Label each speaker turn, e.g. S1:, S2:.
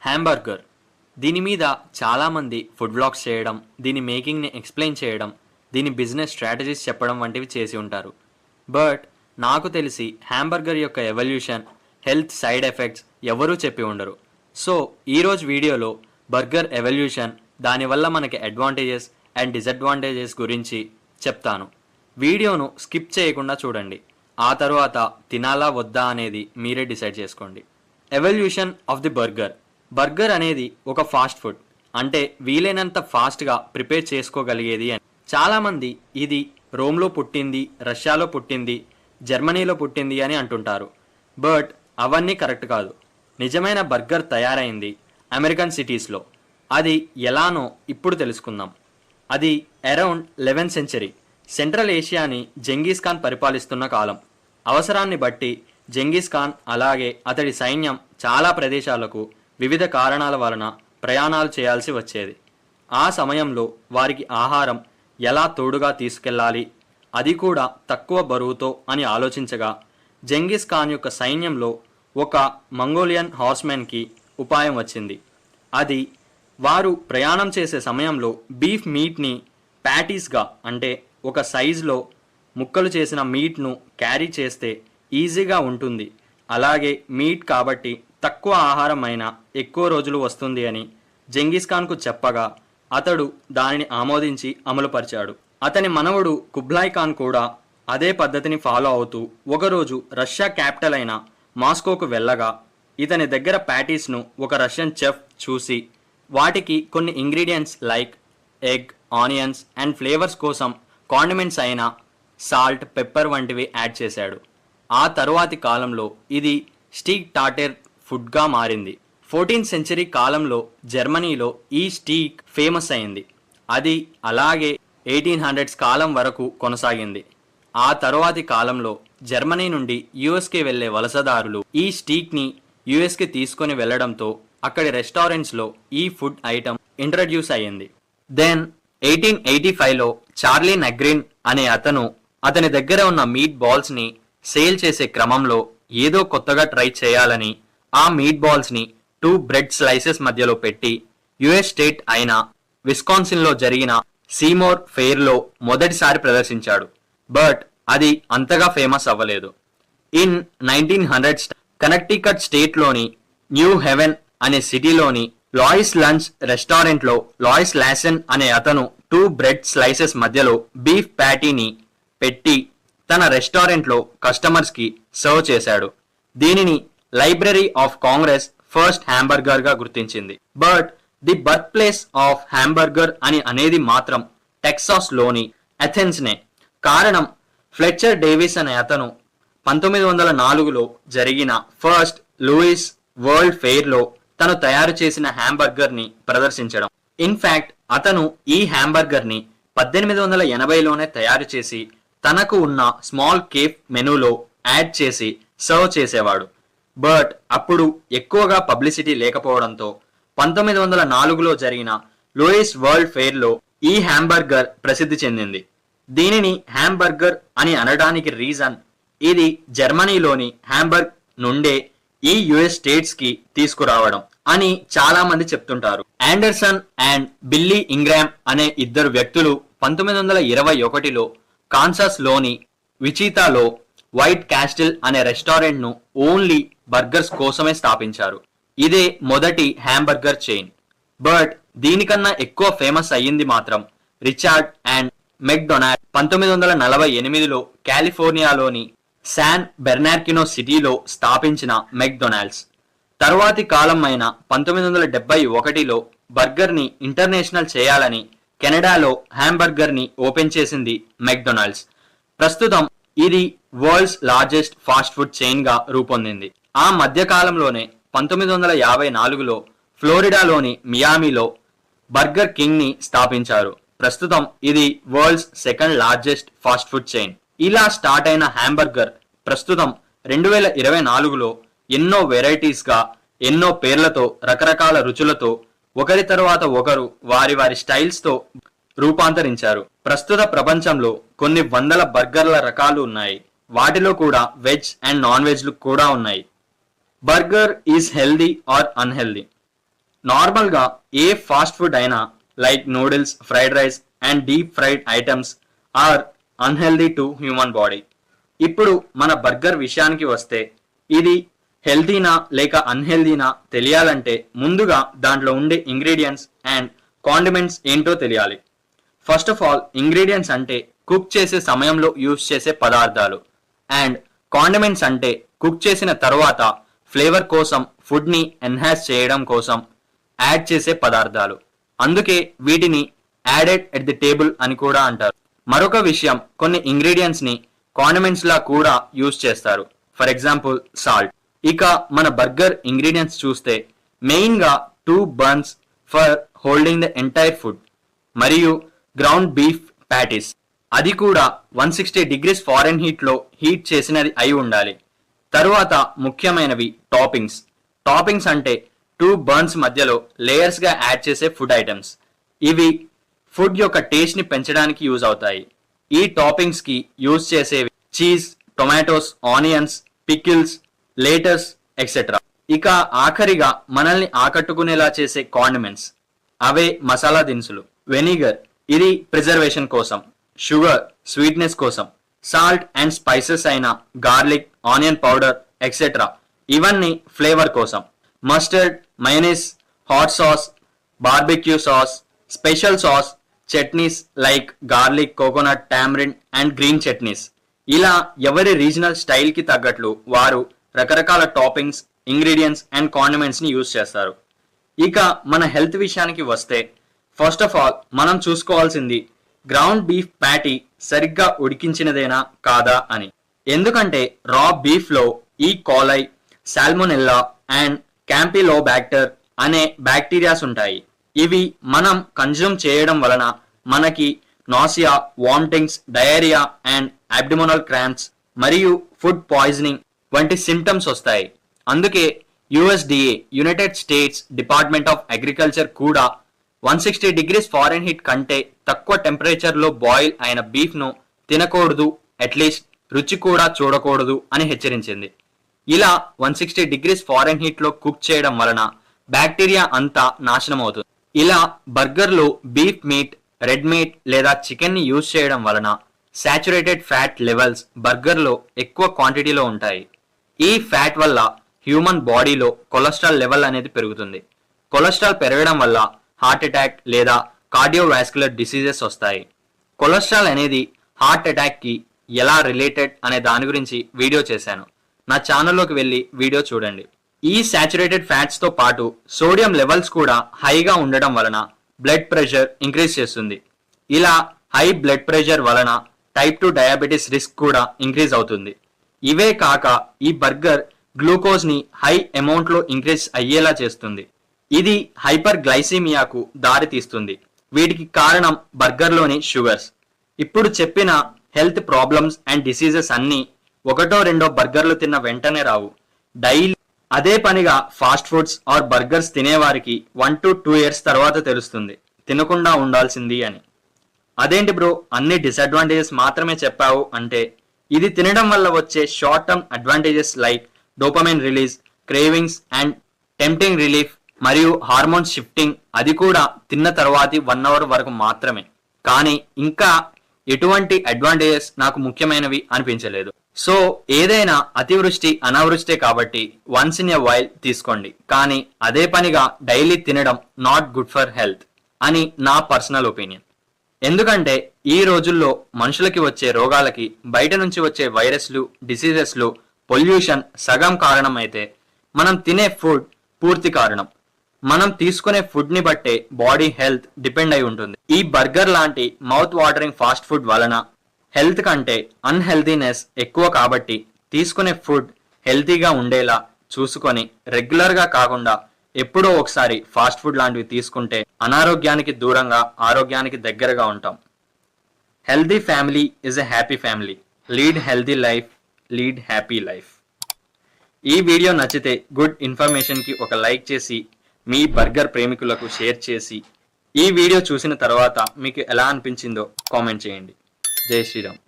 S1: Hamburger. దీని మీద చాలామంది ఫుడ్ వ్లాగ్స్ చేయడం, దీని మేకింగ్ని ఎక్స్ప్లెయిన్ చేయడం, దీని బిజినెస్ స్ట్రాటజీస్ చెప్పడం వంటివి చేసి ఉంటారు. బట్ నాకు తెలిసి హ్యాంబర్గర్ యొక్క ఎవల్యూషన్, హెల్త్ సైడ్ ఎఫెక్ట్స్ ఎవరూ చెప్పి ఉండరు. సో ఈరోజు వీడియోలో బర్గర్ ఎవల్యూషన్, దానివల్ల మనకి అడ్వాంటేజెస్ అండ్ డిసడ్వాంటేజెస్ గురించి చెప్తాను. వీడియోను స్కిప్ చేయకుండా చూడండి. ఆ తర్వాత తినాలా వద్దా అనేది మీరే డిసైడ్ చేసుకోండి. Evolution of the burger. Burger అనేది ఒక ఫాస్ట్ ఫుడ్, అంటే వీలైనంత ఫాస్ట్గా ప్రిపేర్ చేసుకోగలిగేది అని. చాలామంది ఇది రోమ్లో పుట్టింది, రష్యాలో పుట్టింది, జర్మనీలో పుట్టింది అని అంటుంటారు. బట్ అవన్నీ కరెక్ట్ కాదు. నిజమైన బర్గర్ తయారైంది అమెరికన్ సిటీస్లో. అది ఎలానో ఇప్పుడు తెలుసుకుందాం. అది అరౌండ్ 11th century. సెంట్రల్ ఏషియాని జెంగీస్ ఖాన్ పరిపాలిస్తున్న కాలం. అవసరాన్ని బట్టి జెంగీస్ ఖాన్ అలాగే అతడి సైన్యం చాలా ప్రదేశాలకు వివిధ కారణాల వలన ప్రయాణాలు చేయాల్సి వచ్చేది. ఆ సమయంలో వారికి ఆహారం ఎలా తోడుగా తీసుకెళ్లాలి, అది కూడా తక్కువ బరువుతో అని ఆలోచించగా జెంగిస్ ఖాన్ యొక్క సైన్యంలో ఒక మంగోలియన్ హార్స్మెన్కి ఉపాయం వచ్చింది. అది వారు ప్రయాణం చేసే సమయంలో బీఫ్ మీట్ని ప్యాటీస్గా, అంటే ఒక సైజులో ముక్కలు చేసిన మీట్ను క్యారీ చేస్తే ఈజీగా ఉంటుంది, అలాగే మీట్ కాబట్టి తక్కువ ఆహారం అయినా ఎక్కువ రోజులు వస్తుంది అని జెంగిస్ ఖాన్కు చెప్పగా అతడు దానిని ఆమోదించి అమలుపరిచాడు. అతని మనవడు కుబ్లాయ్ ఖాన్ కూడా అదే పద్ధతిని ఫాలో అవుతూ ఒకరోజు రష్యా క్యాపిటల్ అయిన మాస్కోకు వెళ్ళగా ఇతని దగ్గర ప్యాటీస్ను ఒక రష్యన్ చెఫ్ చూసి వాటికి కొన్ని ingredients like egg, onions and flavours కోసం కాండిమెంట్స్ అయిన సాల్ట్, పెప్పర్ వంటివి యాడ్ చేశాడు. ఆ తరువాతి కాలంలో ఇది స్టీక్ టాటర్ ఫుడ్గా మారింది. 14th century కాలంలో జర్మనీలో ఈ స్టీక్ ఫేమస్ అయింది. అది అలాగే 1800s కాలం వరకు కొనసాగింది. ఆ తరువాతి కాలంలో జర్మనీ నుండి యుఎస్కి వెళ్లే వలసదారులు ఈ స్టీక్ని యుఎస్కి తీసుకొని వెళ్లడంతో అక్కడి రెస్టారెంట్స్లో ఈ ఫుడ్ ఐటమ్ ఇంట్రడ్యూస్ అయ్యింది. దెన్ 1885లో చార్లీ నగ్రిన్ అనే అతని దగ్గర ఉన్న మీట్ బాల్స్ని సేల్ చేసే క్రమంలో ఏదో కొత్తగా ట్రై చేయాలని ఆ మీట్ బాల్స్ని 2 బ్రెడ్ స్లైసెస్ మధ్యలో పెట్టి యుఎస్ స్టేట్ అయిన విస్కాన్సిన్లో జరిగిన సీమోర్ ఫెయిర్లో మొదటిసారి ప్రదర్శించాడు. బట్ అది అంతగా ఫేమస్ అవ్వలేదు. ఇన్ 1900s కనెక్టికట్ స్టేట్లోని న్యూ హెవెన్ అనే సిటీలోని లాయిస్ లంచ్ రెస్టారెంట్లో లాయిస్ లాసెన్ అనే 2 బ్రెడ్ స్లైసెస్ మధ్యలో బీఫ్ ప్యాటీని పెట్టి తన రెస్టారెంట్లో కస్టమర్స్కి సర్వ్ చేశాడు. దీనిని లైబ్రరీ ఆఫ్ కాంగ్రెస్ ఫస్ట్ హ్యాంబర్గర్గా గుర్తించింది. But the birth place of hamburger అని అనేది మాత్రం టెక్సాస్లోని అథెన్స్నే. కారణం, ఫ్లెచర్ డేవిస్ అనే 1904లో జరిగిన ఫస్ట్ లూయిస్ వరల్డ్ ఫెయిర్లో తను తయారు చేసిన హ్యాంబర్గర్ని ప్రదర్శించడం. ఇన్ఫ్యాక్ట్ అతను ఈ హ్యాంబర్గర్ని 1880లోనే తయారు చేసి తనకు ఉన్న స్మాల్ కేఫ్ మెనూలో యాడ్ చేసి సర్వ్ చేసేవాడు. బట్ అప్పుడు ఎక్కువగా పబ్లిసిటీ లేకపోవడంతో 1904లో జరిగిన లూయిస్ వరల్డ్ ఫెయిర్లో ఈ హ్యాంబర్గర్ ప్రసిద్ధి చెందింది. దీనిని హ్యాంబర్గర్ అని అనడానికి రీజన్, ఇది జర్మనీలోని హ్యాంబర్గ్ నుండే ఈ యుఎస్ స్టేట్స్ కి తీసుకురావడం అని చాలా మంది చెప్తుంటారు. ఆండర్సన్ అండ్ బిల్లీ ఇంగ్రామ్ అనే 2 వ్యక్తులు 1921లో కాన్సాస్ లోని విచితాలో వైట్ క్యాస్టిల్ అనే రెస్టారెంట్ ను ఓన్లీ బర్గర్స్ కోసమే స్థాపించారు. ఇదే మొదటి హ్యాంబర్గర్ చైన్. బట్ దీనికన్నా ఎక్కువ ఫేమస్ అయ్యింది మాత్రం రిచార్డ్ అండ్ మెక్డొనాల్డ్ 1948లో కాలిఫోర్నియాలోని శాన్ బెర్నార్కినో సిటీలో స్థాపించిన మెక్డొనాల్డ్స్. తరువాతి కాలం అయిన 1971లో బర్గర్ని ఇంటర్నేషనల్ చేయాలని కెనడాలో హ్యాంబర్గర్ని ఓపెన్ చేసింది మెక్డొనాల్డ్స్. ప్రస్తుతం ఇది వరల్డ్స్ లార్జెస్ట్ ఫాస్ట్ ఫుడ్ చైన్గా రూపొందింది. ఆ మధ్యకాలంలోనే 1954లో ఫ్లోరిడాలోని మియామిలో బర్గర్ కింగ్ని స్థాపించారు. ప్రస్తుతం ఇది world's 2nd largest fast food chain. ఇలా స్టార్ట్ అయిన హ్యాంబర్గర్ ప్రస్తుతం 2024లో ఎన్నో వెరైటీస్గా, ఎన్నో పేర్లతో, రకరకాల రుచులతో ఒకరి తరువాత ఒకరు వారి స్టైల్స్తో రూపాంతరించారు. ప్రస్తుత ప్రపంచంలో కొన్ని వందల బర్గర్ల రకాలు ఉన్నాయి. వాటిలో కూడా వెజ్ అండ్ నాన్ వెజ్లు కూడా ఉన్నాయి. Burger is healthy or unhealthy. నార్మల్గా ఏ ఫాస్ట్ ఫుడ్ అయినా like noodles, fried rice and deep fried items are unhealthy to human body. ఇప్పుడు మన బర్గర్ విషయానికి వస్తే ఇది హెల్తీనా లేక అన్హెల్దీనా తెలియాలంటే ముందుగా దాంట్లో ఉండే ఇంగ్రీడియంట్స్ అండ్ కాండిమెంట్స్ ఏంటో తెలియాలి. ఫస్ట్ ఆఫ్ ఆల్ ఇంగ్రీడియంట్స్ అంటే కుక్ చేసే సమయంలో యూజ్ చేసే పదార్థాలు అండ్ కాండిమెంట్స్ అంటే కుక్ చేసిన తర్వాత ఫ్లేవర్ కోసం ఫుడ్ని ఎన్హాన్స్ చేయడం కోసం యాడ్ చేసే పదార్థాలు. అందుకే వీటిని యాడెడ్ ఎట్ ది టేబుల్ అని కూడా అంటారు. మరొక విషయం, కొన్ని ఇంగ్రీడియంట్స్ ని కాండిమెంట్స్ లా కూడా యూజ్ చేస్తారు. For example salt. ఇక మన బర్గర్ ఇంగ్రీడియంట్స్ చూస్తే మెయిన్ గా 2 buns for holding the entire food మరియు గ్రౌండ్ బీఫ్ ప్యాటీస్, అది కూడా 160 degrees ఫారెన్హీట్ లో హీట్ చేసినది అయి ఉండాలి. తరువాత ముఖ్యమైనవి టాపింగ్స్. టాపింగ్స్ అంటే 2 బర్న్స్ మధ్యలో లేయర్స్ గా యాడ్ చేసే ఫుడ్ ఐటమ్స్. ఇవి ఫుడ్ యొక్క టేస్ట్ ని పెంచడానికి యూజ్ అవుతాయి. ఈ టాపింగ్స్ కి యూజ్ చేసేవి cheese, tomatoes, onions, pickles, let's etcetera. ఇక ఆఖరిగా మనల్ని ఆకట్టుకునేలా చేసే కాండిమెంట్స్, అవే మసాలా దినుసులు. వెనిగర్, ఇది ప్రిజర్వేషన్ కోసం. షుగర్, స్వీట్నెస్ కోసం. సాల్ట్ అండ్ స్పైసెస్ అయిన గార్లిక్, ఆనియన్ పౌడర్ ఎక్సెట్రా, ఇవన్నీ ఫ్లేవర్ కోసం. Mustard, mayonnaise, hot sauce, barbecue sauce, special sauce, chutneys like garlic, coconut, tamarind and green chutneys. ఇలా ఎవరి రీజనల్ స్టైల్ కి తగ్గట్లు వారు రకరకాల టాపింగ్స్, ఇంగ్రీడియంట్స్ అండ్ కాండిమెంట్స్ ని యూజ్ చేస్తారు. ఇక మన హెల్త్ విషయానికి వస్తే ఫస్ట్ ఆఫ్ ఆల్ మనం చూసుకోవాల్సింది గ్రౌండ్ బీఫ్ ప్యాటీ సరిగ్గా ఉడికించినదేనా కాదా అని. ఎందుకంటే రా బీఫ్ లో ఈ కోలై, సాల్మోనెల్లా అండ్ క్యాంపిలోబాక్టర్ అనే బ్యాక్టీరియాస్ ఉంటాయి. ఇవి మనం కన్జ్యూమ్ చేయడం వలన మనకి nausea, vomitings, diarrhoea and abdominal cramps మరియు ఫుడ్ పాయిజనింగ్ వంటి సిమ్టమ్స్ వస్తాయి. అందుకే USDA, United states department of agriculture కూడా 160 degrees ఫారెన్హీట్ కంటే తక్కువ టెంపరేచర్ లో బాయిల్ అయిన బీఫ్ ను తినకూడదు, అట్లీస్ట్ రుచి కూడా చూడకూడదు అని హెచ్చరించింది. ఇలా 160 degrees ఫారెన్హీట్ లో కుక్ చేయడం వలన బ్యాక్టీరియా అంతా నాశనం అవుతుంది. ఇలా బర్గర్ లో బీఫ్ మీట్, రెడ్ మీట్ లేదా చికెన్ ని యూజ్ చేయడం వలన సాచురేటెడ్ ఫ్యాట్ లెవెల్స్ బర్గర్ లో ఎక్కువ క్వాంటిటీలో ఉంటాయి. ఈ ఫ్యాట్ వల్ల హ్యూమన్ బాడీలో కొలెస్ట్రాల్ లెవెల్ అనేది పెరుగుతుంది. కొలెస్ట్రాల్ పెరగడం వల్ల హార్ట్ అటాక్ లేదా కార్డియోవాస్కులర్ డిసీజెస్ వస్తాయి. కొలెస్ట్రాల్ అనేది హార్ట్ అటాక్ కి ఎలా రిలేటెడ్ అనే దాని గురించి వీడియో చేశాను. నా ఛానల్లోకి వెళ్ళి వీడియో చూడండి. ఈ సాచురేటెడ్ ఫ్యాట్స్ తో పాటు సోడియం లెవెల్స్ కూడా హైగా ఉండడం వలన బ్లడ్ ప్రెషర్ ఇంక్రీజ్ చేస్తుంది. ఇలా హై బ్లడ్ ప్రెషర్ వలన టైప్ 2 డయాబెటీస్ రిస్క్ కూడా ఇంక్రీజ్ అవుతుంది. ఇవే కాక ఈ బర్గర్ గ్లూకోజ్ ని హై అమౌంట్ లో ఇంక్రీజ్ అయ్యేలా చేస్తుంది. ఇది హైపర్ గ్లైసీమియాకు దారి తీస్తుంది. వీటికి కారణం బర్గర్లోని షుగర్స్. ఇప్పుడు చెప్పిన హెల్త్ ప్రాబ్లమ్స్ అండ్ డిసీజెస్ అన్నీ ఒకటో రెండో బర్గర్లు తిన్న వెంటనే రావు. డైలీ అదే పనిగా ఫాస్ట్ ఫుడ్స్ ఆర్ బర్గర్స్ తినేవారికి 1 to 2 years తర్వాత తెలుస్తుంది తినకుండా ఉండాల్సింది అని. అదేంటి బ్రో అన్ని డిసడ్వాంటేజెస్ మాత్రమే చెప్పావు అంటే, ఇది తినడం వల్ల వచ్చే short term advantages like dopamine release, cravings and tempting relief మరియు హార్మోన్ షిఫ్టింగ్, అది కూడా తిన్న తర్వాతి 1 hour వరకు మాత్రమే. కానీ ఇంకా ఎటువంటి అడ్వాంటేజెస్ నాకు ముఖ్యమైనవి అనిపించలేదు. సో ఏదైనా అతివృష్టి అనావృష్టే కాబట్టి వన్స్ ఇన్ ఎ వైల్ తీసుకోండి, కానీ అదే పనిగా డైలీ తినడం నాట్ గుడ్ ఫర్ హెల్త్ అని నా పర్సనల్ ఒపీనియన్. ఎందుకంటే ఈ రోజుల్లో మనుషులకి వచ్చే రోగాలకి బయట నుంచి వచ్చే వైరస్లు, డిసీజెస్లు, పొల్యూషన్ సగం కారణం అయితే మనం తినే ఫుడ్ పూర్తి కారణం. మనం తీసుకునే ఫుడ్ ని బట్టే బాడీ హెల్త్ డిపెండ్ అయి ఉంటుంది. ఈ బర్గర్ లాంటి మౌత్ వాటరింగ్ ఫాస్ట్ ఫుడ్ వలన హెల్త్ కంటే అన్హెల్తీనెస్ ఎక్కువ కాబట్టి తీసుకునే ఫుడ్ హెల్తీగా ఉండేలా చూసుకొని రెగ్యులర్ గా కాకుండా ఎప్పుడో ఒకసారి ఫాస్ట్ ఫుడ్ లాంటివి తీసుకుంటే అనారోగ్యానికి దూరంగా ఆరోగ్యానికి దగ్గరగా ఉంటాం. Healthy family is a happy family. Lead healthy life, lead happy life. ఈ వీడియో నచ్చితే గుడ్ ఇన్ఫర్మేషన్ కి ఒక లైక్ చేసి మీ బర్గర్ ప్రేమికులకు షేర్ చేసి ఈ వీడియో చూసిన తర్వాత మీకు ఎలా అనిపించిందో కామెంట్ చేయండి. జై శ్రీరామ్.